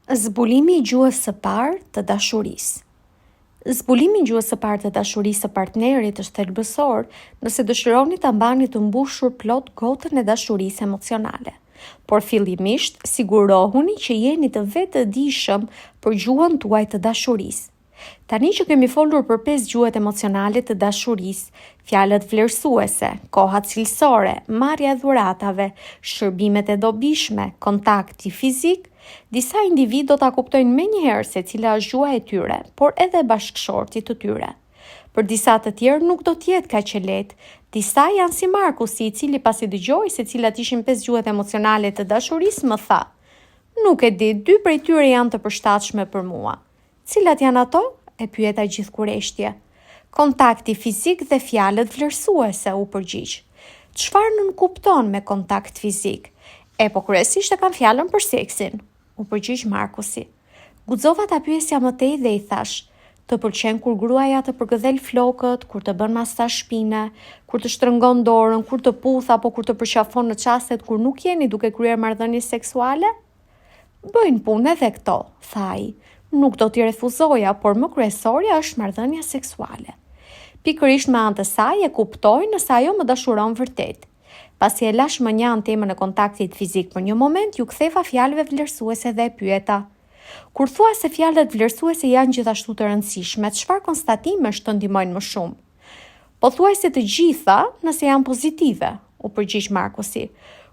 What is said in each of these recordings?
Zbulimi i gjuhës së parë të dashurisë. Zbulimi i gjuhës së parë të dashurisë së partnerit është thelbësor nëse dëshironi ta mbani të mbushur plot gotën e dashurisë emocionale. Por fillimisht, sigurohuni që jeni të vetëdijshëm për gjuhën tuaj të dashurisë. Tani që kemi folur për 5 gjuhët emocionale të dashurisë, fjalët vlerësuese, koha cilësore, marrja e dhuratave, shërbimet e dobishme, kontakti fizik, disa individ do ta kuptojnë menjëherë se cila është gjuha e tyre, por edhe bashkëshortit të tyre. Për disa të tjerë nuk do t'jetë kaq e lehtë. Disa janë si Markusi, i cili pasi dëgjoi se cilat ishin 5 gjuhët emocionale të dashurisë, më tha: "Nuk e di, 2 prej tyre janë të përshtatshme për mua." "Cilat janë ato?" e pyeta gjithë kureshtje. "Kontakti fizik dhe fjalët vlerësuese," u përgjigj. "Çfarë nën kupton me kontakt fizik?" Po kryesisht e kam fjalën për seksin," u përgjigj Markusi. Guxova ta pyesja më tej dhe i thash: "Të pëlqen kur gruaja të përgëdhel flokët, kur të bën masazh shpine, kur të shtrëngon dorën, kur të puth apo kur të përqafon në çastet kur nuk jeni duke kryer marrëdhënie seksuale?" "Bëjnë punë edhe këto," tha ai. "Nuk do t'i refuzoja, por më kryesorja është marrëdhënia seksuale." Pikërisht me anë të saj e kuptoj nëse ajo më dashuron vërtet. Pasi e lash mënjan temën e kontaktit fizik për një moment, ju ktheva fjalëve vlerësuese dhe e pyeta: "Kur thua se fjalët vlerësuese janë gjithashtu të rëndësishme, çfarë konstatimesh të ndihmojnë më shumë?" "Po thuaj se të gjitha nëse janë pozitive," u përgjigj Markusi.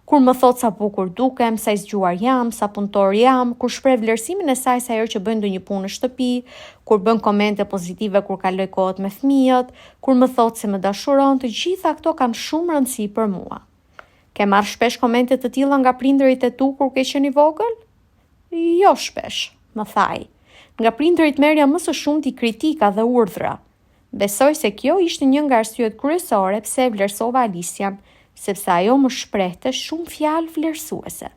"Kur më thot sa bukur dukem, sa i zgjuar jam, sa punëtor jam, kur shpreh vlerësimin e saj sa herë që bën ndonjë punë në shtëpi, kur bën komente pozitive kur kaloj kohët me fëmijët, kur më thot se më dashuron, të gjitha këto kanë shumë rëndësi për mua." "Ke marrë shpesh komente të tilla nga prindërit e tu kur ke qenë i vogël?" "Jo shpesh," më thaj. "Nga prindërit merrja më së shumti kritika dhe urdhra." Besoj se kjo ishte një nga arsyet kryesore pse e vlerësova Alician, sepse ajo më shprehte shumë fjalë vlerësuese.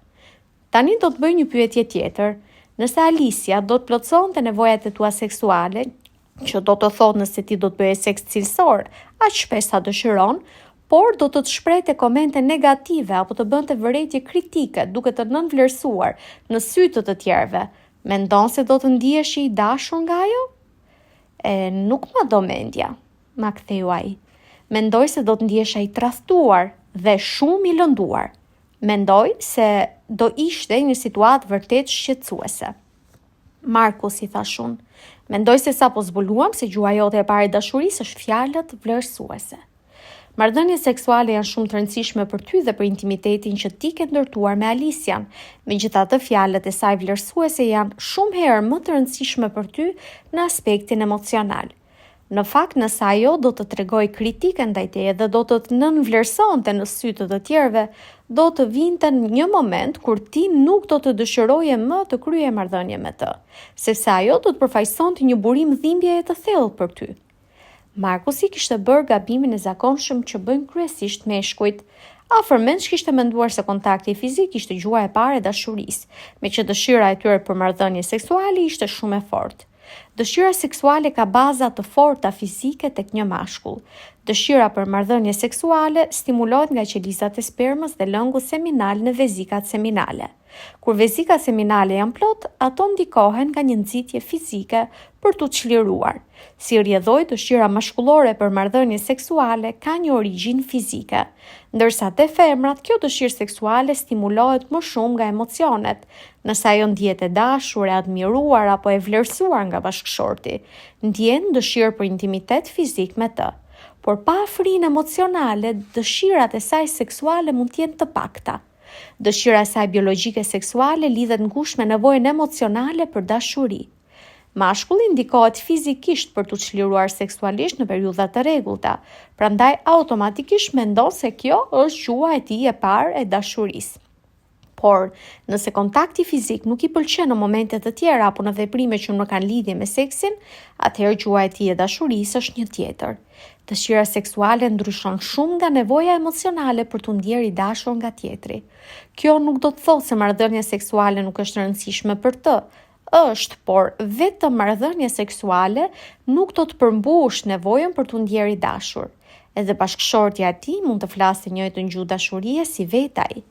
Tani do të bëj një pyetje tjetër. Nëse Alicia do të plotësonte nevojat e tua seksuale, që do të thotë nëse ti do të bëje seks cilësor, aq shpesh sa dëshiron, por do të shprehte komente negative apo të bënte vërejtje kritike duke të nënvlerësuar në sy të tjerëve, mendon se do të ndihesh i dashur nga ajo? Nuk ma do mendja," ma ktheu ai. "Mendoj se do të ndihesha i tradhtuar dhe shumë i lënduar. Mendoj se do ishte një situatë vërtet shqetësuese." "Markus," i thash unë, "mendoj se sapo zbuluam se gjuha jote e parë e dashurisë është fjalët vlerësuese. Marrëdhëniet seksuale janë shumë të rëndësishme për ty dhe për intimitetin që ti ke ndërtuar me Alician. Megjithatë, fjalët e saj vlerësuese janë shumë herë më të rëndësishme për ty në aspektin emocional. Në fakt, nëse ajo do të tregoj kritike ndaj teje dhe do të nënvlerësonte në sy të tjerëve, do të vinte një moment kur ti nuk do të dëshiroje më të krye marrëdhënie me të, sepse ajo do të përfaqësonte një burim dhimbjeje të thellë për ty." Markusi kishte bërë gabimin e zakonshëm që bëjnë kryesisht meshkujt. Afër mendsh kishte menduar se kontakti fizik ishte gjuha e parë e dashurisë, meqë dëshira e tyre për marrëdhënie seksuale ishte shumë e fortë. Dëshira seksuale ka baza të forta fizike tek një mashkull. Dëshira për marrëdhënie seksuale stimulohet nga qelizat e spermës dhe lëngu seminal në vezikat seminale. Kur vezikat seminale janë plot, ato ndikohen nga një nxitje fizike për t'u çliruar. Si rrjedhoi, dëshira mashkullore për marrëdhënie seksuale ka një origjinë fizike, ndërsa te femrat kjo dëshirë seksuale stimulohet më shumë nga emocionet. Nëse ajo ndihet e dashur, e admiruar apo e vlerësuar nga bashkëshorti, ndjen dëshirë për intimitet fizik me të. Por pa afrinë emocionale, dëshirat e saj seksuale mund të jenë të pakta. Dëshira e saj biologjike seksuale lidhet ngushtë me nevojën emocionale për dashuri. Mashkulli ndikohet fizikisht për t'u çliruar seksualisht në periudha të rregullta, prandaj automatikisht mendon se kjo është gjuha e tij e parë e dashurisë. Por, nëse kontakti fizik nuk i pëlqen në momente të tjera apo në veprime që nuk kanë lidhje me seksin, atëherë gjuha e tij e dashurisë është një tjetër. Dëshira seksuale ndryshon shumë nga nevoja emocionale për t'u ndjerë i dashur nga tjetri. Kjo nuk do të thotë se marrëdhënia seksuale nuk është e rëndësishme për të. Është, por vetëm marrëdhënia seksuale nuk do të përmbush nevojën për t'u ndjerë i dashur. Edhe bashkëshortja e tij mund të flasë njëjtën gjuhë dashurie si vetaj.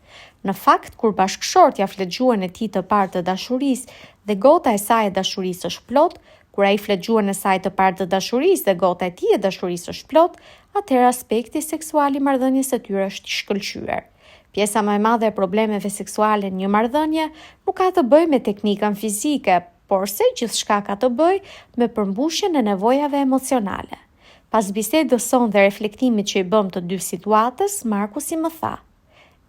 Në fakt, kur bashkëshortja flet gjuhën e tij të parë të dashurisë dhe gota e saj e dashurisë është plot, kur ai flet gjuhën e saj të parë të dashurisë dhe gota e tij e dashurisë është plot, atëherë aspekti seksual i marrëdhënies së tyre është i shkëlqyer. Pjesa më e madhe e problemeve seksuale në një marrëdhënie nuk ka të bëjë me teknikën fizike, por se gjithçka ka të bëjë me përmbushjen e nevojave emocionale. Pas bisedës sonë dhe reflektimit që i bëm të dy situatës, Markusi më tha: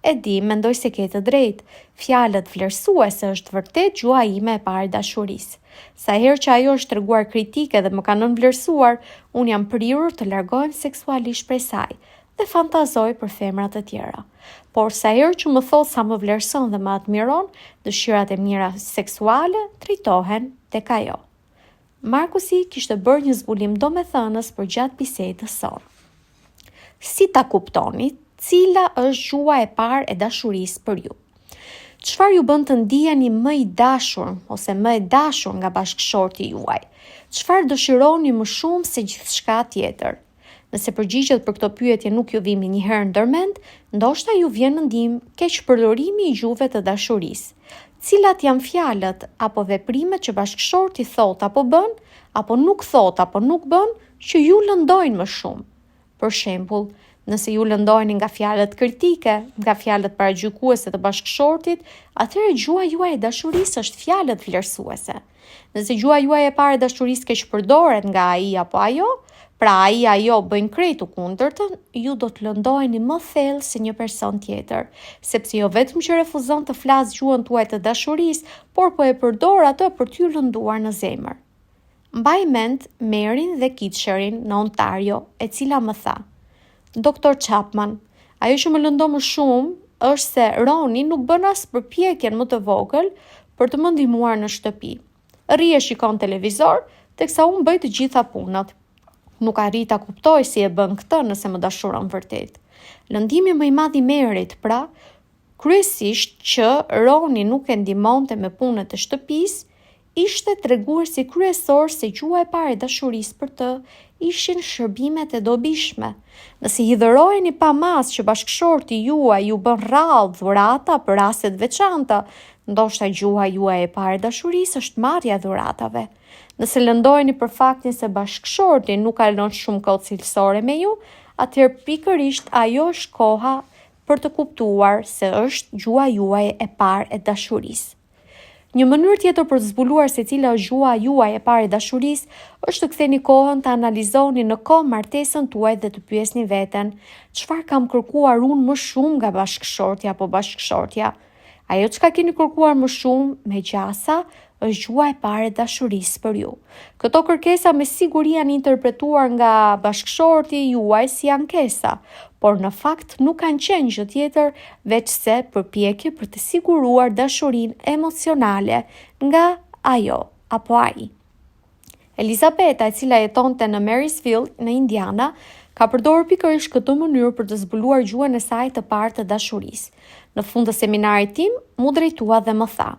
"E di, mendoj se ke të drejtë. Fjalët vlerësuese është vërtet gjuha ime e parë e dashurisë. Sa herë që ajo është treguar kritike dhe më ka nënvlerësuar, unë jam prirur të largohem seksualisht prej saj dhe fantazoj për femra të tjera. Por sa herë që më thot sa më vlerëson dhe më admiron, dëshirat e mira seksuale drejtohen tek ajo." Markusi kishte bërë një zbulim domethënës për gjatë bisedës sonë. Si ta kuptoni cila është gjuha e parë e dashurisë për ju? Çfarë ju bën të ndiheni më i dashur ose më e dashur nga bashkëshorti juaj? Çfarë dëshironi më shumë se gjithçka tjetër? Nëse përgjigjet për këto pyetje nuk ju vijnë një herë ndërmend, ndoshta ju vjen në ndihmë keqpërdorimi i gjuhëve të dashurisë. Cilat janë fjalët apo veprimet që bashkëshorti thot apo bën, apo nuk thot apo nuk bën, që ju lëndojnë më shumë? Për shembull, nëse ju lëndojnë nga fjalët kritike, nga fjalët paragjykuese të bashkëshortit, atëherë gjuha juaj e dashurisë është fjalët vlerësuese. Nëse gjuha juaj e parë e dashurisë keqpërdoret nga ai apo ajo, pra ai ajo bëjnë krejt të kundërtën, ju do të lëndoheni më thellë se një person tjetër, sepse jo vetëm që refuzon të flasë gjuhën tuaj të dashurisë, por po e përdor atë për t'ju lënduar në zemër. Mbaj mend Maryn dhe Kitcherin në Ontario, e cila më tha: "Doktor Chapman, ajo që më lëndon më shumë është se Roni nuk bën as përpjekjen më të vogël për të më ndihmuar në shtëpi. Rri e shikon televizor, teksa unë bëj të gjitha punët. Nuk arrit ta kuptoj si e bën këtë nëse më dashuron vërtet." Lëndimi më i madh i Maryt, pra, kryesisht që Roni nuk e ndihmonte me punët e shtëpisë, ishte treguesi kryesor se gjuha e parë e dashurisë për të ishin shërbimet e dobishme. Nëse hidhëroheni pa mas që bashkëshorti juaj ju bën rrallë dhurata për raste të veçanta, ndoshta gjuha juaj e parë e dashurisë është marrja e dhuratave. Nëse lëndoheni për faktin se bashkëshorti nuk kalon shumë kohë cilësore me ju, atëherë pikërisht ajo është koha për të kuptuar se është gjuha juaj e parë e dashurisë. Një mënyrë tjetër për të zbuluar se cila është gjuha juaj e parë e dashurisë është të ktheni kohën të analizoni në kohë martesën tuaj dhe të pyesni veten: çfarë kam kërkuar unë më shumë nga bashkëshortja apo bashkëshortja? Ajo çka keni kërkuar më shumë me gjasa është gjuha e parë e dashurisë për ju. Këto kërkesa me siguri janë interpretuar nga bashkëshorti juaj si ankesa, por në fakt nuk kanë qenë gjë tjetër veç se përpjekje për të siguruar dashurinë emocionale nga ajo apo ai. Elizabeta, e cila jetonte në Marysville, në Indiana, ka përdorur pikërisht këtë mënyrë për të zbuluar gjuhën e saj të parë të dashurisë. Në fund të seminarit tim, mu drejtua dhe më tha: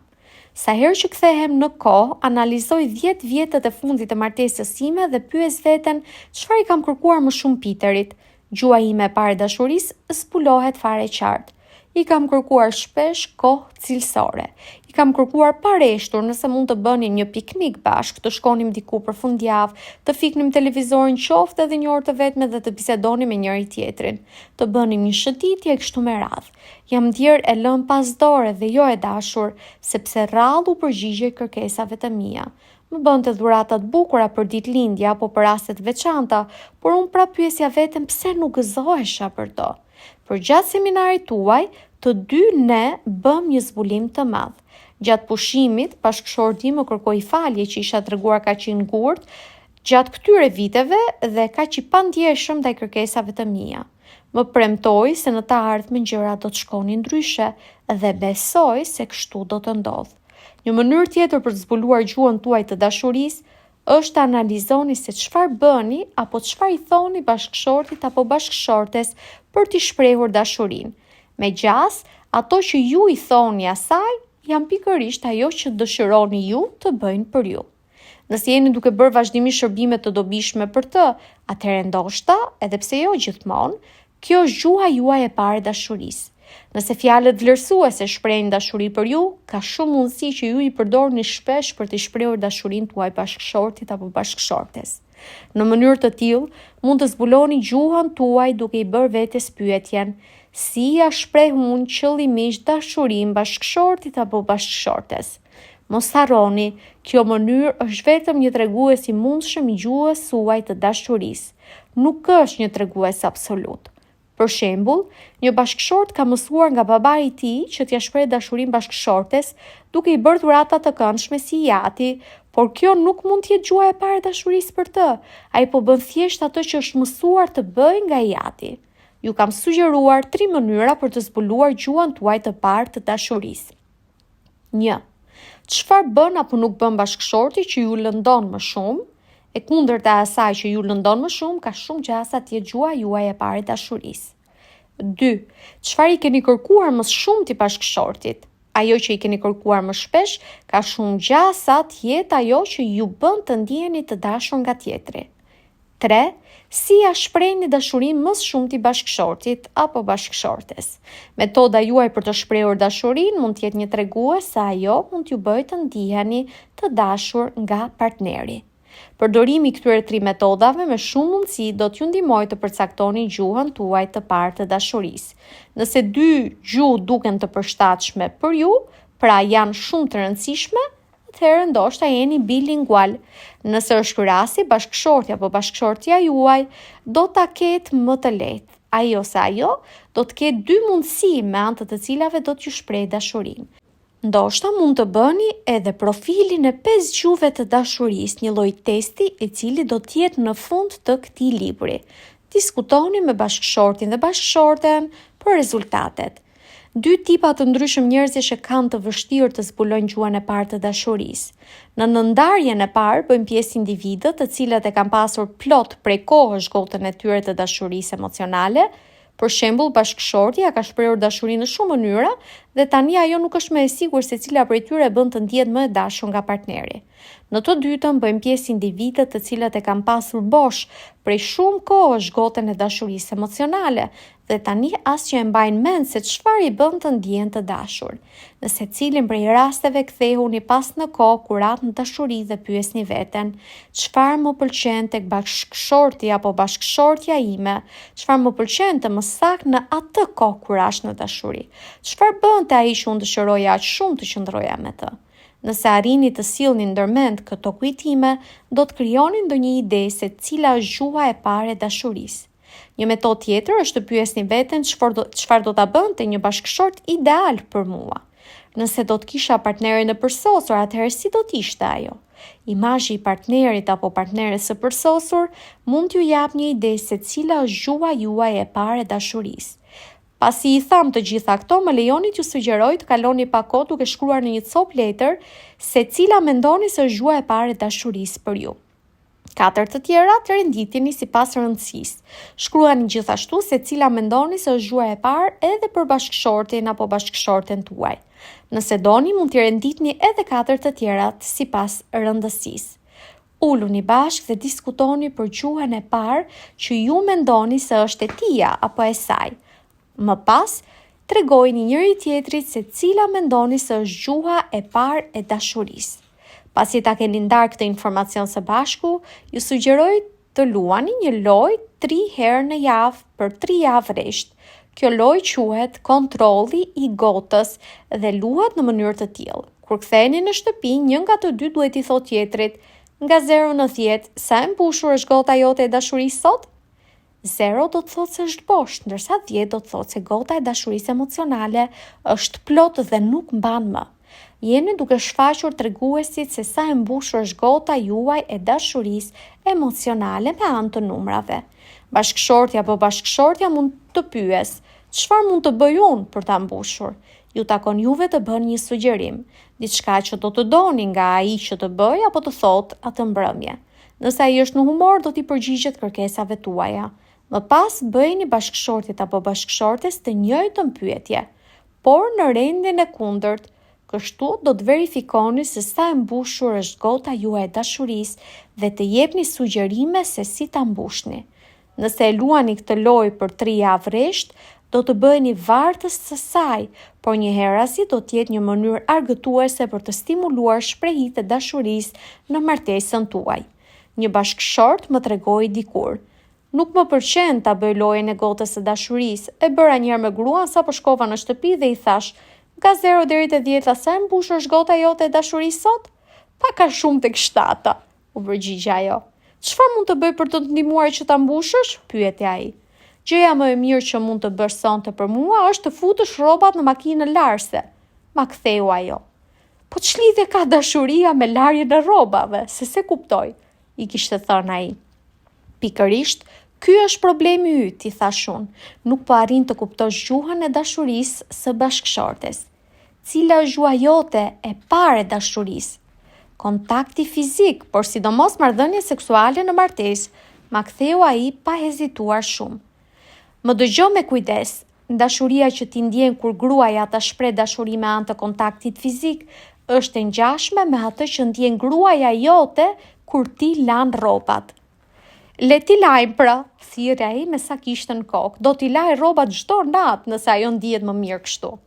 "Sa herë që kthehem në kohë, analizoj 10 vjetët e fundit të martesës time dhe pyes veten çfarë i kam kërkuar më shumë Peterit. Gjuha ime e parë e dashurisë zbulohet fare qartë. I kam kërkuar shpesh kohë cilësore. I kam kërkuar pareshtur nëse mund të bënim një piknik bashkë, të shkonim diku për fundjavë, të fiknim televizorin qoftë edhe një orë të vetme dhe të bisedonim me njëri tjetrin, të bënim një shëtitje kështu me radhë. Jam ndjer e lëm pas dore dhe jo e dashur, sepse rrallë u përgjigjej kërkesave të mia. Më bënte dhurata të bukura për ditëlindje apo për raste të veçanta, por unë pra pyesja veten pse nuk gëzohesha për to." Përgjatë seminarit tuaj, të dy ne bëm një zbulim të madh. Gjatë pushimit, bashkëshorti më kërkoi falje që isha treguar kaq i ngurtë gjatë këtyre viteve dhe kaq i pandjeshëm ndaj kërkesave të mia. Më premtoi se në të ardhmen gjërat do të shkonin ndryshe dhe besoj se kështu do të ndodhë. Një mënyrë tjetër për të zbuluar gjuhën tuaj të dashurisë është të analizoni se çfarë bëni apo çfarë i thoni bashkëshortit apo bashkëshortes për t'i shprehur dashurinë. Megjithëse, ato që ju i thoni asaj janë pikërisht ajo që dëshironi ju të bëjnë për ju. Nëse jeni duke bërë vazhdimisht shërbime të dobishme për të, atëherë ndoshta, edhe pse jo gjithmonë, kjo është gjuha juaj e parë e dashurisë. Nëse fjalët vlerësuese shprehin dashuri për ju, ka shumë mundësi që ju i përdorni shpesh për të shprehur dashurinë tuaj bashkëshortit apo bashkëshortes. Në mënyrë të tillë, mund të zbuloni gjuhën tuaj duke i bërë vetes pyetjen: si ja shpreh unë qëllimisht dashurinë bashkëshortit apo bashkëshortes? Mos harroni, kjo mënyrë është vetëm një tregues i mundshëm i gjuhës suaj të dashurisë. Nuk është një tregues absolut. Për shembull, një bashkëshort ka mësuar nga babai i tij që t'ia shprehë dashurinë bashkëshortes duke i bërë dhurata të këndshme si jati, por kjo nuk mund të jetë gjuha e parë e dashurisë për të. Ai po bën thjesht atë që është mësuar të bëjë nga jati. Ju kam sugjeruar 3 mënyra për të zbuluar gjuhën tuaj të parë të dashurisë. 1. Çfarë bën apo nuk bën bashkëshorti që ju lëndon më shumë? E kundërta e asaj që ju lëndon më shumë, ka shumë gjasa të jetë gjuha juaj e parë e dashurisë. 2. Çfarë i keni kërkuar më shumë ti bashkëshortit? Ajo që i keni kërkuar më shpesh, ka shumë gjasa të jetë ajo që ju bën të ndjeheni të dashur nga tjetri. 3. Si ja shprehni dashurinë më shumë ti bashkëshortit apo bashkëshortes? Metoda juaj për të shprehur dashurinë mund të jetë një tregues se ajo mund t'ju bëjë të ndiheni të dashur nga partneri. Përdorimi i këtyre 3 metodave me shumë mundësi do t'ju ndihmojë të përcaktoni gjuhën tuaj të parë të dashurisë. Nëse 2 gjuhë duken të përshtatshme për ju, pra janë shumë të rëndësishme, atëherë ndoshta jeni bilingual. Nëse është ky rasti, bashkëshorti apo bashkëshortja juaj do ta ketë më të lehtë. Ai ose ajo do të ketë 2 mundësi me anë të cilave do t'ju shprehë dashurinë. Ndoshta mund të bëni edhe profilin e 5 gjuhëve të dashurisë, një lloj testi i cili do të jetë në fund të këtij libri. Diskutoni me bashkëshortin dhe bashkëshorten për rezultatet. 2 tipa të ndryshëm njerëzish që kanë të vështirë të zbulojnë gjuhën e parë të dashurisë. Në nëndarjen e parë bëjnë pjesë individët të cilët e kanë pasur plot prej kohësh gotën e tyre të dashurisë emocionale. Për shembull, bashkëshorti ja ka shprehur dashurinë në shumë mënyra dhe tani ajo nuk është më e sigurt se cila prej tyre bën të ndihet më e dashur nga partneri. Në të dytën bëjmë pjesë individët të cilët e kanë pasur bosh prej shumë kohësh gotën e dashurisë emocionale dhe tani asgjë e mbajnë mend se çfarë i bën të ndihen të dashur. Në secilin prej rasteve kthehuni pas në kohë kur atë në dashuri dhe pyesni veten: çfarë më pëlqen tek bashkëshorti apo bashkëshortja ime? Çfarë më pëlqen të më saktë në atë kohë kur as në dashuri? Çfarë bënte ai që unë dëshiroja aq shumë të qëndroja me të? Nëse arrini të sillni ndërmend këto kujtime, do të krijoni ndonjë ide se cila është gjuha e parë e dashurisë. Një metodë tjetër është të pyesni veten çfarë do ta bënte një bashkëshort ideal për mua. Nëse do të kisha partnerin e përsosur, atëherë si do të ishte ajo? Imazhi i partnerit apo partneres së përsosur mund t'ju jap një ide se cila është gjuha juaj e parë e dashurisë. Pasi i tham të gjitha këto, më lejoni t'ju sugjeroj të kaloni pak kohë duke shkruar në një copë letër se cila mendoni se është gjuha e parë e dashurisë për ju. 4 të tjera të renditjeni sipas rëndësisë. Shkruani gjithashtu se cila mendoni se është gjuha e parë edhe për bashkëshortin apo bashkëshorten tuaj. Nëse doni, mund t'i renditni edhe 4 të tjerat sipas rëndësisë. Uluni bashkë dhe diskutoni për gjuhën e parë që ju mendoni se është e tia apo e saj. Më pas, tregojini njëri tjetrit se cila mendoni se është gjuha e parë e dashurisë. Pasi ta keni ndarë këtë informacion së bashku, ju sugjeroj të luani një lojë 3 herë në javë për 3 javë rresht. Kjo lojë quhet kontrolli i gotës dhe luhet në mënyrë të tillë. Kur ktheheni në shtëpi, një nga të dy duhet i thotë tjetrit: nga 0 në 10, sa e mbushur është gota jote e dashurisë sot? 0 do të thotë se është bosh, ndërsa 10 do të thotë se gota e dashurisë emocionale është plot dhe nuk mban më. Jeni duke shfaqur treguesit se sa e mbushur është gota juaj e dashurisë emocionale me anë të numrave. Bashkëshorti apo bashkëshortja mund të pyes: çfarë mund të bëj unë për ta mbushur? Ju takon juve të bëni një sugjerim, diçka që do të doni nga ai që të bëj apo të thotë atë mbrëmje. Nëse ai është në humor, do t'i përgjigjet kërkesave tuaja. Më pas, bëjeni bashkëshortit apo bashkëshortes të njëjtën pyetje, por në rendin e kundërt. Kështu do të verifikoni se sa e mbushur është gota juaj e dashurisë dhe të jepni sugjerime se si ta mbushni. Nëse e luani këtë lojë për 3 javë rresht, do të bëheni vartës së saj, por njëherasi do të jetë një mënyrë argëtuese për të stimuluar shprehitë e dashurisë në martesën tuaj. Një bashkëshort më tregoi dikur: "Nuk më pëlqen ta bëj lojën e gotës së dashurisë. E bëra një herë me gruan sa po shkova në shtëpi dhe i thash: nga 0 deri te 10 sa e mbushur është gota jote e dashurisë sot?" "Pak a shumë tek 7", u përgjigj ajo. "Çfarë mund të bëj për të të ndihmuar që ta mbushësh?" pyeti ai. "Gjëja më e mirë që mund të bësh sonte për mua është të futësh rrobat në makinën larse", ma ktheu ajo. "Po ç'lidhje ka dashuria me larjen e rrobave, se kuptoj", i kishte thënë ai. "Pikërisht, ky është problemi yt", i thash unë. "Nuk po arrin të kuptosh gjuhën e dashurisë së bashkëshortes." "Cila është gjuha jote e parë e dashurisë?" "Kontakti fizik, por sidomos marrëdhënie seksuale në martesë", ma ktheu ai pa hezituar shumë. "Më dëgjo me kujdes. Dashuria që ti ndjen kur gruaja ta shpreh dashuri me anë të kontaktit fizik është e ngjashme me atë që ndjen gruaja jote kur ti lan rrobat." "Le t'i lajm pra", thirrë ai me sa kishte në kokë. "Do t'i laj rrobat çdo natë nëse ajo ndihet më mirë kështu."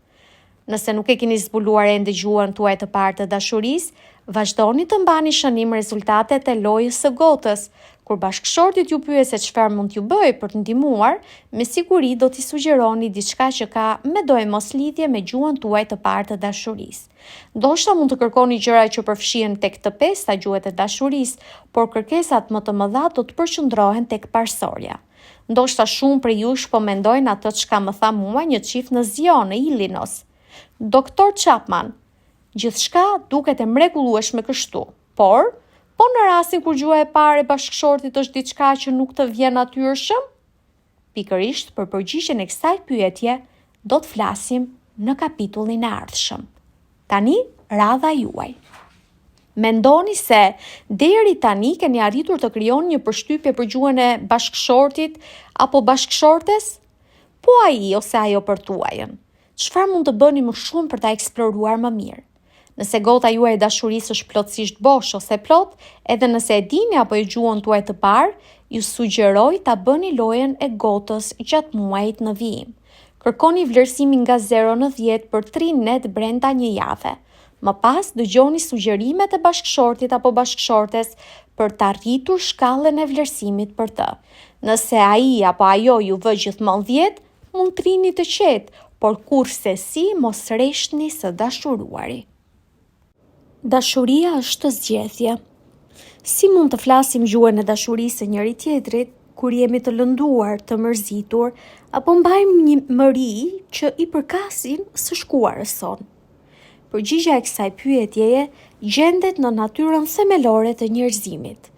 Nëse nuk e keni zbuluar ende gjuhën tuaj të parë të dashurisë, vazhdoni të mbani shënim rezultatet e lojës së gotës. Kur bashkëshortit ju pyet se çfarë mund t'ju bëj për të ndihmuar, me siguri do t'i sugjeroni diçka që ka me do e mos lidhje me gjuhën tuaj të parë të dashurisë. Ndoshta mund të kërkoni gjëra që përfshihen tek të pesta gjuhët e dashurisë, por kërkesat më të mëdha do të përqendrohen tek parsorja. Ndoshta shumë prej jush po mendojnë atë çka më tha mua një çift në Zion, në Illinois. "Doktor Chapman, gjithçka duket e mrekullueshme kështu, por po në rastin kur gjuha e parë e bashkëshortit është diçka që nuk të vjen natyrshëm?" Pikërisht për përgjigjen e kësaj pyetje do të flasim në kapitullin e ardhshëm. Tani, radha juaj. Mendoni se deri tani keni arritur të krijoni një përshtypje për gjuhën e bashkëshortit apo bashkëshortes? Po ai ose ajo për tuajën. Çfarë mund të bëni më shumë për ta eksploruar më mirë? Nëse gota juaj e dashurisë është plotësisht bosh ose plot, edhe nëse e dini apo e gjuhën tuaj të parë, ju sugjeroj ta bëni lojën e gotës gjatë muajit në vijim. Kërkoni vlerësimin nga 0 në 10 për 3 net brenda një jave. Më pas dëgjoni sugjerimet e bashkëshortit apo bashkëshortes për të arritur shkallën e vlerësimit për të. Nëse ai apo ajo ju vë gjithmonë 10, mund të rini të qetë, por kurse si mos rreshni së dashuruari. Dashuria është zgjedhje. Si mund të flasim gjuhën e dashurisë së njëri tjetrit kur jemi të lënduar, të mërzitur, apo mbajmë një mëri që i përkasin së shkuarës sonë? Përgjigja e kësaj pyetjeje gjendet në natyrën themelore të njerëzimit.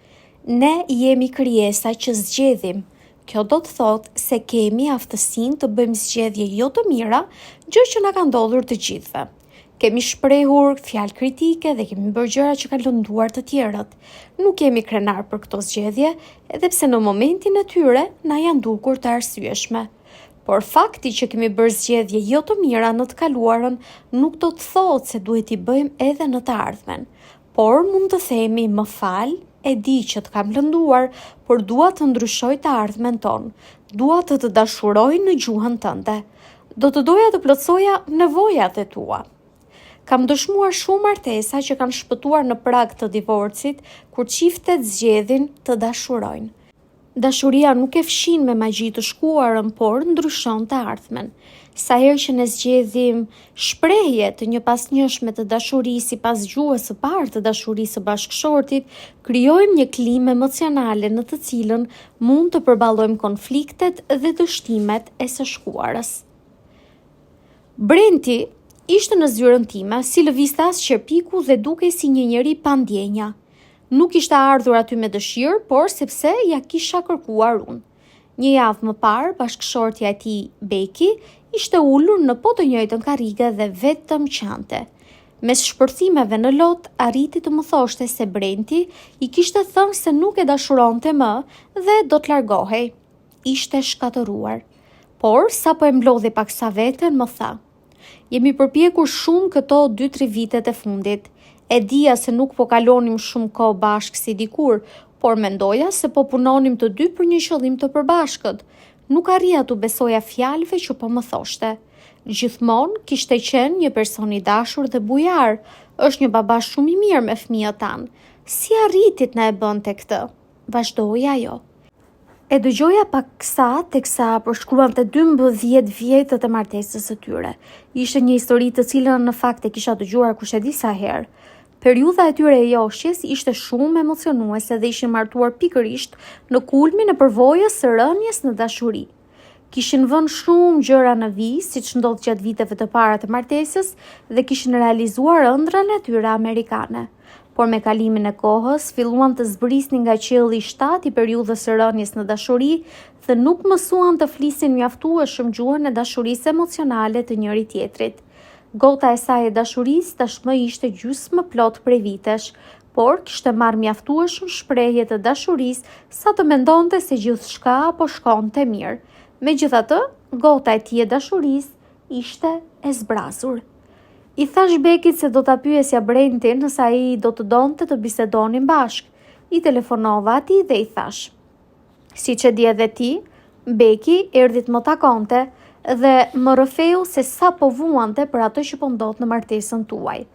Ne jemi krijesa që zgjedhim. Kjo do të thotë se kemi aftësinë të bëjmë zgjedhje jo të mira, gjë që na ka ndodhur të gjithëve. Kemi shprehur fjalë kritike dhe kemi bërë gjëra që kanë lënduar të tjerët. Nuk jemi krenar për këto zgjedhje, edhe pse në momentin e tyre na janë dukur të arsyeshme. Por fakti që kemi bërë zgjedhje jo të mira në të kaluarën nuk do të thotë se duhet i bëjmë edhe në të ardhmen. Por mund të themi më fal, e di që të kam lënduar, por dua të ndryshoj të ardhmen tonë. Dua të të dashuroj në gjuhën tënde. Do të doja të plotësoja nevojat e tua. Kam dëshmuar shumë martesa që kanë shpëtuar në prag të divorcit kur çiftet zgjedhin të dashurojnë. Dashuria nuk e fshin me magji të shkuarën, por ndryshon të ardhmen. Sa herë që ne zgjedhim shprehje të njëpasnjëshme të dashurisë sipas gjuhës së parë të dashurisë së bashkëshortit, krijojmë një klimë emocionale në të cilën mund të përballojmë konfliktet dhe dështimet e së shkuarës. Brenti ishte në zyrën time, si lëviztas qerpiku dhe dukej si një njeri pa ndjenja. Nuk ishte ardhur aty me dëshirë, por sepse ja kisha kërkuar unë. Një javë më parë, bashkëshortja e tij, Beki, ishte ulur në po të njëjtën karrige dhe vetëm qante. Mes shpërthimeve në lot, arriti të më thoshte se Brenti i kishte thënë se nuk e dashuronte më dhe do të largohej. Ishte shkatëruar. Por, sa po e mblodhi paksa veten, më tha: "Jemi përpjekur shumë këto 2-3 vitet e fundit. E dija se nuk po kalonim shumë kohë bashkë si dikur, por mendoja se po punonim të dy për një qëllim të përbashkët. Nuk arrija t'u besoja fjalëve që po më thoshte. Gjithmonë kishte qenë një person i dashur dhe bujar, është një baba shumë i mirë me fëmijët tanë. Si arritit na e bënte këtë? Vazhdoi ajo. E dëgjoja pak kësa, teksa përshkruante 12 vjetët e martesës së tyre. Ishte një histori të cilën në fakt e kisha dëgjuar kush e di sa herë. Periudha e tyre e joshjes ishte shumë emocionuese dhe ishin martuar pikërisht në kulmin e përvojës së rënies në dashuri. Kishin vënë shumë gjëra në vijë, siç ndodh gjatë viteve të para të martesës, dhe kishin realizuar ëndrrën e tyre amerikane. Por me kalimin e kohës, filluan të zbrisnin nga qielli i shtatë i periudhës së rënies në dashuri dhe nuk mësuan të flisin mjaftueshëm gjuhën e dashurisë emocionale të njëri tjetrit. Gota e saj e dashurisë tashmë ishte gjysmë plot prej vitesh, por kishte marrë mjaftueshëm shprehje të dashurisë sa të mendonte se gjithçka po shkonte mirë. Megjithatë, gota e tij e dashurisë ishte e zbrazur. I thash Bekit se do ta pyesja Brentin nëse ai do të donte të bisedonin bashkë. I telefonova atij dhe i thash: "Siç e di edhe ti, Beki erdhi të më takonte dhe më rrëfeu se sa po vuante për atë që po ndodh në martesën tuaj.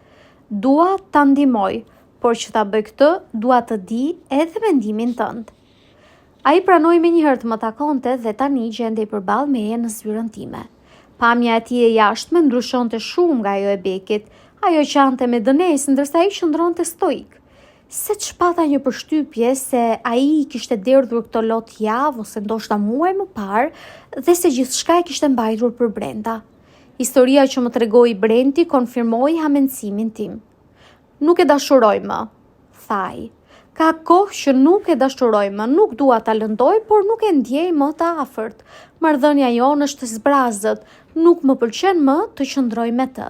Dua ta ndihmoj, por që ta bëj këtë, dua të di edhe mendimin tënd." Ai pranoi menjëherë të më takonte dhe tani gjendej përballë meje në zyrën time. Pamja e tij e jashtme ndryshonte shumë nga ajo e Bekit. Ajo qante me dënesë, ndërsa ai qëndronte stoik. Se çpata një përshtypje se ai kishte derdhur këtë lot javë ose ndoshta muaj më parë dhe se gjithçka e kishte mbajtur për brenda. Historia që më tregoi Brenti konfirmoi hamendësimin tim. "Nuk e dashuroj më", thaj. "Ka kohë që nuk e dashuroj më, nuk dua ta lëndoj, por nuk e ndjej më të afërt. Marrëdhënia jonë është zbrazët, nuk më pëlqen më të qëndroj me të.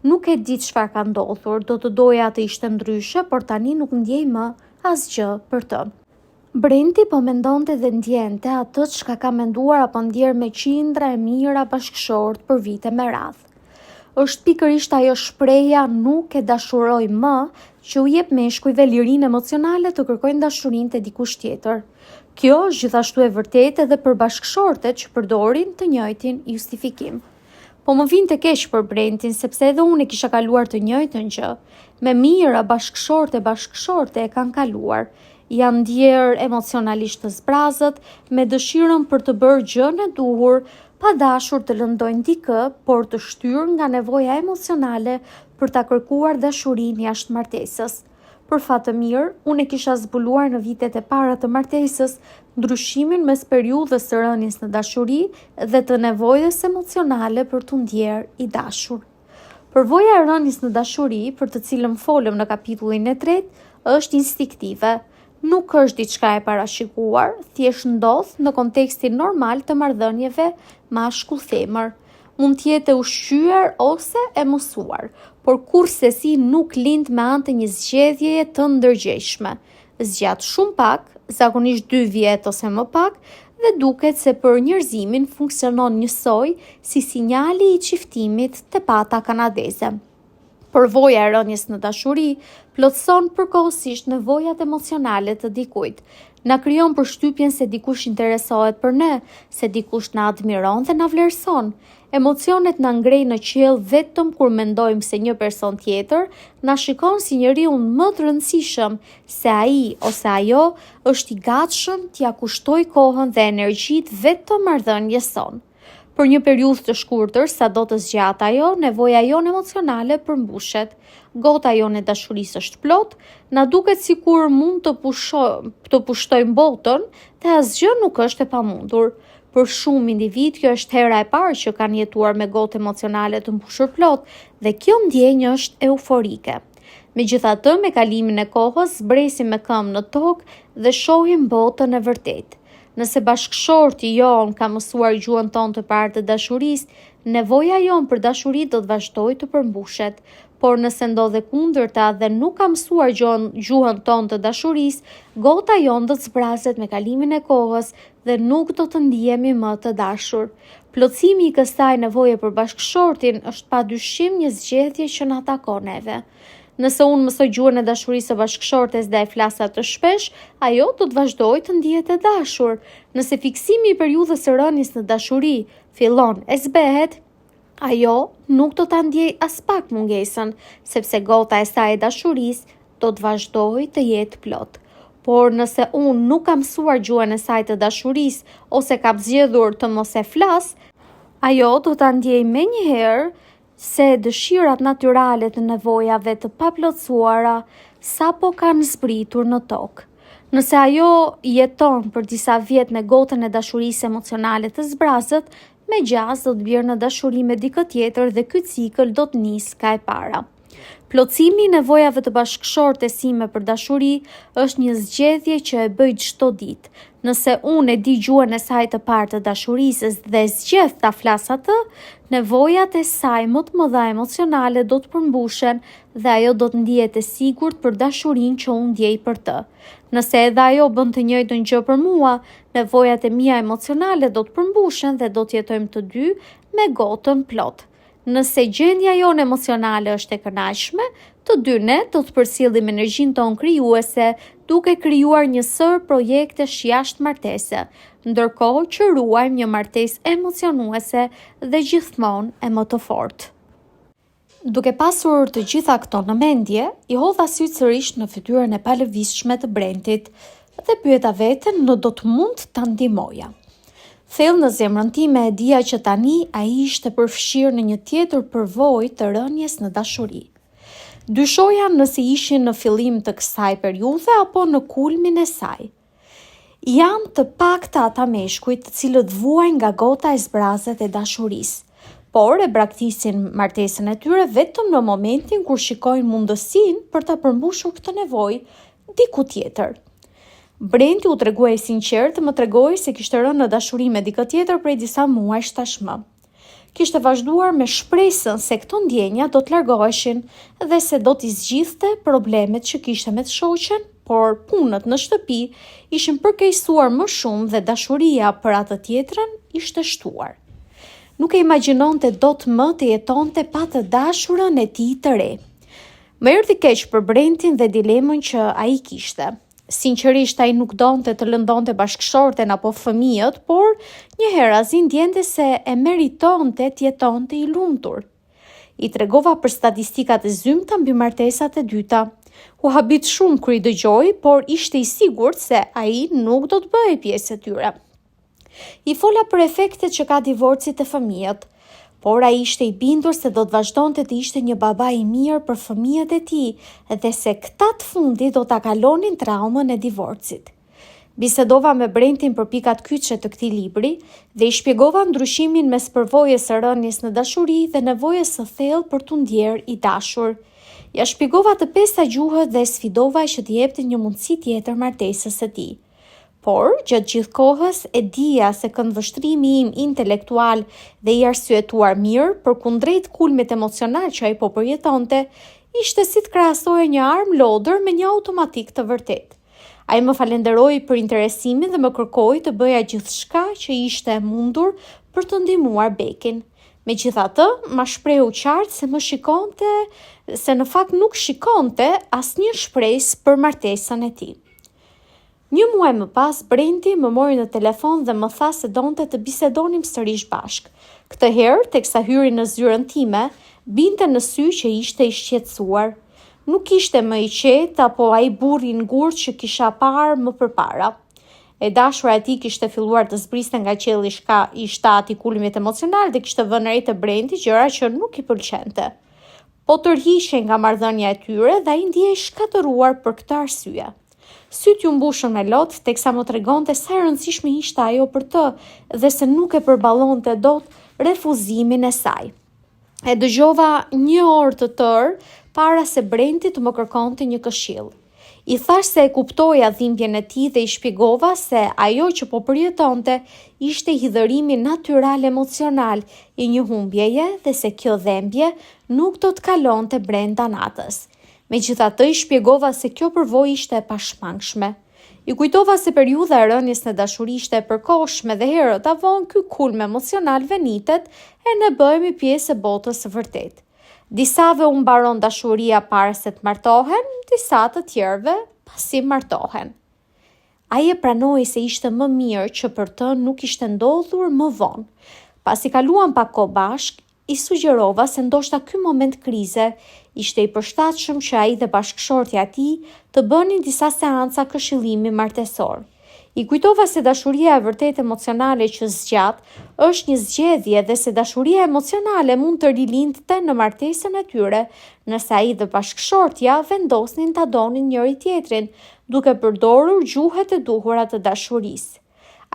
Nuk e di çfarë ka ndodhur, do të doja të ishte ndryshe, por tani nuk ndjej më asgjë për të." Brenti po mendonte dhe ndjente atë çka ka menduar apo ndjer me qindra e mijëra bashkëshort për vite me radhë. Është pikërisht ajo shprehja "nuk e dashuroj më" që u jep meshkujve lirinë emocionale të kërkojnë dashurinë te dikush tjetër. Kjo është gjithashtu e vërtetë edhe për bashkëshortet që përdorin të njëjtin justifikim. Po më vinte keq për Brentin sepse edhe unë e kisha kaluar të njëjtën gjë. Me mijëra bashkëshorte e kanë kaluar. Janë ndjer emocionalisht të zbrazët, me dëshirën për të bërë gjën e duhur, pa dashur të lëndojnë dikë, por të shtyrë nga nevoja emocionale për ta kërkuar dashurinë jashtë martesës. Për fat të mirë, unë e kisha zbuluar në vitet e para të martesës ndryshimin mes periudhës së rënies në dashuri dhe të nevojës emocionale për të ndjerë i dashur. Përvoja e rënies në dashuri, për të cilën folëm në kapitullin e 3, është instiktive. Nuk është diçka e parashikuar, thjesht ndodh në kontekstin normal të marrëdhënieve mashkull-femër. Mund të jetë e ushqyer ose e mësuar, por kurrësi nuk lind me anë të një zgjedhjeje të ndërgjegjshme. Zgjat shumë pak, zakonisht 2 vjet ose më pak, dhe duket se për njerëzimin funksionon njësoj si sinjali i çiftimit te pata kanadeze. Përvoja e rënies në dashuri plotëson përkohësisht nevojat emocionale të dikujt. Na krijon përshtypjen se dikush interesohet për ne, se dikush na admiron dhe na vlerëson. Emocionet na ngrejnë në qiell vetëm kur mendojmë se një person tjetër na shikon si njeriu më të rëndësishëm, se ai ose ajo është i gatshëm t'ia kushtoj kohën dhe energjitë vetëm marrëdhënies son. Për një periudhë të shkurtër, sa do të zgjatë ajo, nevoja jonë emocionale përmbushet. Gota jonë e dashurisë është plot, na duket sikur mund të pushtojmë botën dhe asgjë nuk është e pamundur. Për shumë individ, kjo është hera e parë që kanë jetuar me gotë emocionale të mbushur plot dhe kjo ndjenjë është euforike. Megjithatë, me kalimin e kohës, zbresim me këmbë në tokë dhe shohim botën e vërtetë. Nëse bashkëshorti jon ka mësuar gjuhën tonë të parë të dashurisë, nevoja jon për dashuri do të vazhdojë të përmbushet. Por nëse ndodhe kundërta dhe nuk ka mësuar gjuhën tonë të dashurisë, gota jon do të zbrazet me kalimin e kohës dhe nuk do të ndihemi më të dashur. Plotësimi i kësaj nevoje për bashkëshortin është padyshim një zgjedhje që na takon neve. Nëse unë mësoj gjuhën e dashurisë së bashkëshortes dhe e flas atë shpesh, ajo do të vazhdojë të ndihet e dashur. Nëse fiksimi i periudhës së rënies në dashuri fillon e zbehet, ajo nuk do ta ndjej as pak mungesën, sepse gota e saj e dashurisë do të vazhdojë të jetë plot. Por nëse unë nuk kam mësuar gjuhën e saj të dashurisë ose kam zgjedhur të mos e flas, ajo do ta ndjej menjëherë se dëshirat natyrale të nevojave të paplotësuara sapo kanë zbritur në tokë. Nëse ajo jeton për disa vjet me gotën e dashurisë emocionale të zbrazët, me gjas do të bjerë në dashuri me dikë tjetër dhe ky cikël do të nisë ka e para. Plotësimi i nevojave të bashkëshortes sime për dashuri është një zgjedhje që e bëj çdo ditë. Nëse unë e di gjuhën e saj të parë të dashurisë dhe zgjedh ta flas atë, nevojat e saj më të mëdha emocionale do të përmbushen dhe ajo do të ndihet e sigurt për dashurinë që unë ndjej për të. Nëse edhe ajo bën të njëjtën gjë për mua, nevojat e mia emocionale do të përmbushen dhe do të jetojmë të dy me gotën plot. Nëse gjendja jonë emocionale është e kënaqshme, të dy ne do të përsillim energjinë tonë krijuese duke krijuar një sër projektesh jashtëmartese, ndërkohë që ruajmë një martesë emocionuese dhe gjithmonë e më të fortë. Duke pasur të gjitha këto në mendje, i hodha syt sërish në fytyrën e palëvizshme të Brentit dhe pyeta veten në do të mund ta ndihmoja. Thellë në zemrën time e dija që tani ai ishte përfshirë në një tjetër përvojë të rënies në dashuri. Dyshoja nëse ishin në fillim të kësaj periudhe apo në kulmin e saj. Janë të pakta ata meshkujt të cilët vuajnë nga gota e zbrazët e dashurisë, por e braktisin martesën e tyre vetëm në momentin kur shikojnë mundësinë për ta përmbushur këtë nevojë diku tjetër. Brenti u tregua i sinqert, më tregoi se kishte rënë në dashuri me dikë tjetër prej disa muajsh tashmë. Kishte vazhduar me shpresën se këto ndjenja do të largoheshin dhe se do t'i zgjidhte problemet që kishte me të shoqen, por punët në shtëpi ishin përkeqësuar më shumë dhe dashuria për atë tjetrën ishte shtuar. Nuk e imagjinonte dot më të jetonte pa të dashurën e tij të re. Më erdhi keq për Brentin dhe dilemën që ai kishte. Sinqerisht ai nuk donte të lëndonte bashkëshorten apo fëmijët, por njëherë ndjente se e meritonte të jetonte i lumtur. I tregova për statistikat e zymta mbi martesat e dyta. U habit shumë kur i dëgjoj, por ishte i sigurt se ai nuk do të bëhej pjesë e tyre. I fola për efektet që ka divorci te fëmijët, por ai ishte i bindur se do të vazhdonte të ishte një baba i mirë për fëmijët e tij dhe se këta të fundit do ta kalonin traumën e divorcit. Bisedova me Brentin për pikat kyçe të këtij libri dhe i shpjegova ndryshimin mes përvojës së rënies në dashuri dhe nevojës së thellë për t'u ndjerë i dashur. Ja shpjegova të pesta gjuhët dhe sfidova që t'i jepte një mundësi tjetër martesës së tij. Por, gjatë gjithë kohës, e dija se këndvështrimi im intelektual dhe i arsyetuar mirë për kundrejt kulmit emocional që ai po përjetonte, ishte si të krahasoje një armë lodër me një automatik të vërtet. Ai më falenderoi për interesimin dhe më kërkoi të bëja gjithçka që ishte e mundur për të ndihmuar Bekin. Megjithatë, ma shprehu qartë se më shikonte, se në fakt nuk shikonte asnjë shpresë për martesën e tij. Një muaj më pas, Brenti më mori në telefon dhe më tha se donte të bisedonim sërish bashk. Këtë herë, teksa hyri në zyrën time, binte në sy që ishte i shqetësuar. Nuk ishte më i qetë apo ai burri i ngurtë që kisha parë më përpara. E dashura e tij kishte filluar të zbriste nga qielli i shtatë i kulmit emocional dhe kishte vënë re të Brenti gjëra që nuk i pëlqente. Po tërhiqej nga marrëdhënia e tyre dhe ai ndihej shkatëruar për këtë arsye. Syt ju mbushën me lot, teksa më tregonte sa e rëndësishme ishte ajo për të dhe se nuk e përballonte dot refuzimin e saj. E dëgjova një orë të tërë para se Brenti të më kërkonte një këshill. I thash se e kuptoja dhimbjen e tij dhe i shpjegova se ajo që po përjetonte ishte hidhërimi natyral emocional i një humbjeje dhe se kjo dhimbje nuk do të kalonte brenda natës. Megjithatë, i shpjegova se kjo përvojë ishte e pashmangshme. I kujtova se periudha e rënies në dashuri ishte e përkohshme dhe herët avon ky kulm emocional venitet e ne bëhemi pjesë e botës së vërtetë. Disave u mbaron dashuria para se të martohen, disa të tjerëve pasi martohen. Ai e pranoi se ishte më mirë që për të nuk ishte ndodhur më vonë. Pasi kaluan pak kohë bashk, i sugjerova se ndoshta ky moment krize ishte i përshtatshëm që ai dhe bashkëshortja e tij të bënin disa seanca këshillimi martesor. I kujtova se dashuria e vërtet emocionale që zgjat është një zgjedhje dhe se dashuria emocionale mund të rilindte në martesën e tyre nëse ai dhe bashkëshortja vendosnin ta donin njëri tjetrin, duke përdorur gjuhet e duhura të dashurisë.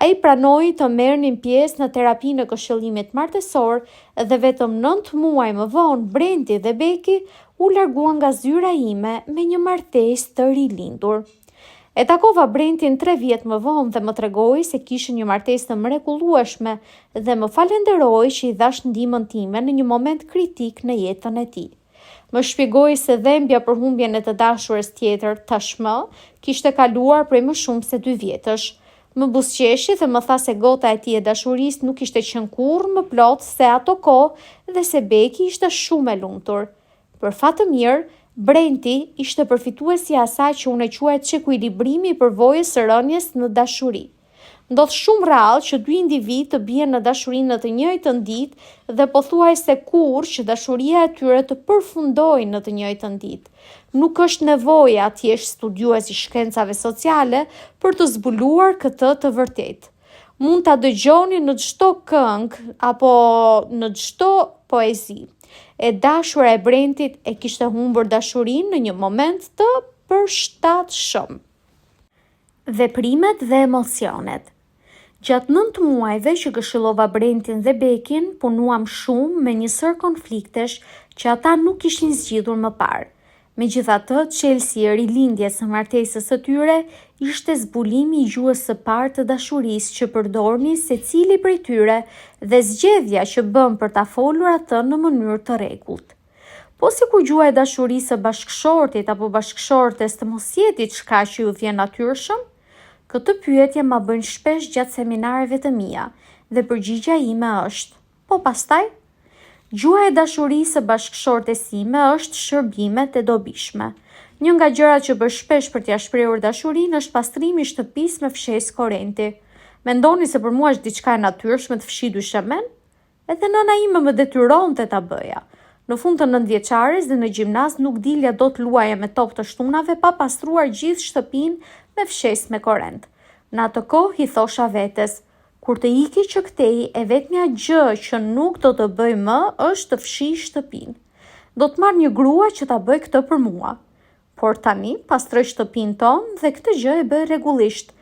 Ai pranoi të merrnin pjesë në terapinë e këshillimit martesor dhe vetëm 9 muaj më vonë Brenti dhe Beki u larguan nga zyra ime me një martesë të rilindur. E takova Brentin 3 vjet më vonë dhe më tregoi se kishin një martesë të mrekullueshme dhe më falenderoi që i dhash ndihmën time në një moment kritik në jetën e tij. Më shpjegoi se dhembja për humbjen e të dashurës tjetër tashmë kishte kaluar prej më shumë se 2 vjetësh. Më buzëqeshi dhe më tha se gota e tij e dashurisë nuk ishte qenë kurrë më plot se ato kohë dhe se Beki ishte shumë e lumtur. Për fat të mirë, Brenti ishte përfituesi i asaj që unë e quaj çekuilibrimi i përvojës së rënies në dashuri. Ndodh shumë rrallë që 2 individ të bien në dashuri në të njëjtën ditë dhe pothuajse kurrë që dashuria e tyre të përfundojë në të njëjtën ditë. Nuk është nevoja të jesh studiues i shkencave sociale për të zbuluar këtë të vërtetë. Mund ta dëgjoni në çdo këngë apo në çdo poezi. E dashura e Brentit e kishte humbur dashurinë në një moment të përshtatshëm. Veprimet dhe emocionet. Gjatë 9 muajve që këshillova Brentin dhe Bekin, punuam shumë me një sër konfliktesh që ata nuk ishin zgjidhur më parë. Megjithatë, çelësi e rilindjes së martesës së tyre ishte zbulimi i gjuhës së parë të dashurisë që përdornin secili prej tyre dhe zgjedhja që bën për ta folur atë në mënyrë të rregullt. Po sikur gjuha e dashurisë së bashkëshortit apo bashkëshortes të mos jetë diçka që ju vjen natyrshëm, këtë pyetje ma bëjnë shpesh gjatë seminareve të mia dhe përgjigjja ime është: po pastaj? Gjuha e dashurisë së bashkëshortes sime është shërbimet e dobishme. Një nga gjërat që bëj shpesh për t'ia shprehur dashurinë është pastrimi i shtëpisë me fshes korrenti. Mendoni se për mua është diçka e natyrshme të fshi dyshemën? Edhe nëna ime më detyronte ta bëja. Në fund të 9-vjeçares dhe në gjimnaz nuk dilja dot luaja me top të shtunave pa pastruar gjithë shtëpinë me fshes me korrent. Në atë kohë i thosha vetes: kur të iki që këtej, e vetmja gjë që nuk do të bëj më është të fshij shtëpinë. Do të marr një grua që ta bëj këtë për mua. Por tani pastroj shtëpinë tonë dhe këtë gjë e bëj rregullisht.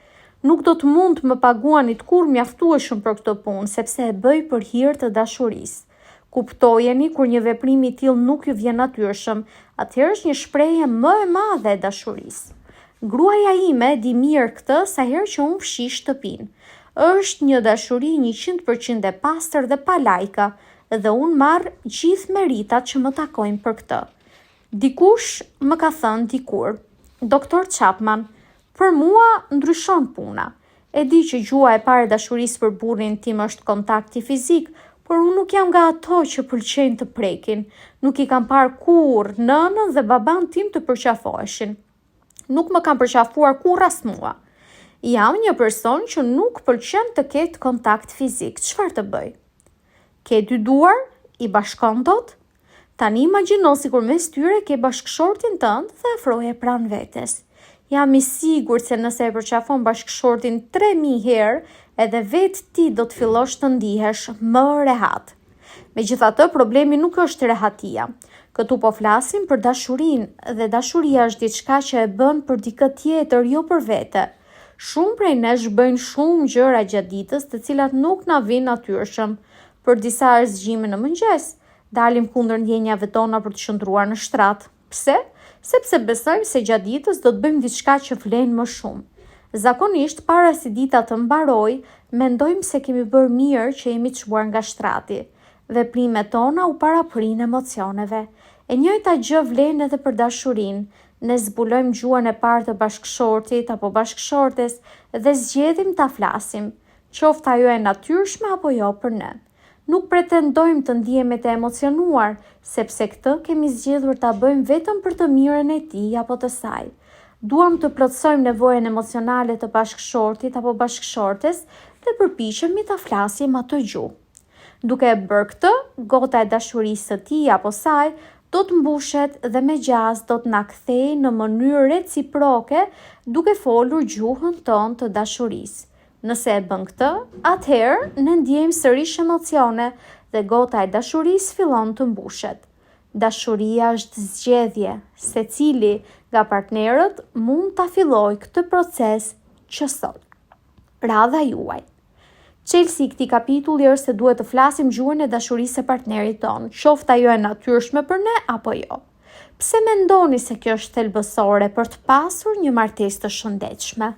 Nuk do të mund të më paguanit kur mjaftueshëm për këtë punë, sepse e bëj për hir të dashurisë. Kuptojeni, kur një veprim i tillë nuk ju vjen natyrshëm, atëherë është një shprehje më e madhe e dashurisë. Gruaja ime di mirë këtë sa herë që unë fshi shtëpinë. Është një dashuri 100% e pastër dhe pa lajka, dhe unë marr gjithë meritat që më takojnë për këtë. Dikush më ka thënë dikur: Dr. Chapman, për mua ndryshon puna. E di që gjua e parë e dashurisë për burrin tim është kontakti fizik, por unë nuk jam nga ato që pëlqejnë të prekin. Nuk i kam parë kurrë nënën dhe baban tim të përqafoheshin. Nuk më kam përqafuar kurrë as mua. Jam një person që nuk pëlqen të ketë kontakt fizik. Çfarë të bëj? Ke 2 duar? I bashkon dot? Tani imagjino sikur mes tyre ke bashkëshortin tënd dhe afroje pranë vetes. Jam i sigurt se nëse e përqafon bashkëshortin 3000 herë, edhe vetë ti do të fillosh të ndihesh më rehat. Megjithatë, problemi nuk është rehatia. Këtu po flasim për dashurinë dhe dashuria është diçka që e bën për dikë tjetër, jo për vete. Shumë prej nesh bëjnë shumë gjëra gjatë ditës të cilat nuk na vijnë natyrshëm. Për disa arzgjime në mëngjes, dalim kundër ndjenjave tona për të qëndruar në shtrat. Pse? Sepse besojmë se gjatë ditës do të bëjmë diçka që vlen më shumë. Zakonisht, para se dita të mbarojë, mendojmë se kemi bërë mirë që jemi çuar nga shtrati. Veprimet tona u paraprin emocioneve. E njëjta gjë vlen edhe për dashurinë. Ne zbulojmë gjuhën e parë të bashkëshortit apo bashkëshortes dhe zgjedhim ta flasim, qoftë ajo e natyrshme apo jo për ne. Nuk pretendojmë të ndjehemi të emocionuar, sepse këtë kemi zgjedhur ta bëjmë vetëm për të mirën e tij apo të saj. Duam të plotësojmë nevojën emocionale të bashkëshortit apo bashkëshortes dhe përpiqemi ta flasim atë gjuhë. Duke e bërë këtë, gota e dashurisë së tij apo saj do të mbushet dhe me gjaz do të na kthejë në mënyrë reciproke duke folur gjuhën tonë të dashurisë. Nëse e bën këtë, atëherë ne ndjejmë sërish emocione dhe gota e dashurisë fillon të mbushet. Dashuria është zgjedhje, secili nga partnerët mund ta fillojë këtë proces që sot. Radha juaj. Çelësi i këtij kapitulli është se duhet të flasim gjuhën e dashurisë së partnerit tonë, qoftë ajo e natyrshme për ne apo jo. Pse mendoni se kjo është thelbësore për të pasur një martesë të shëndetshme?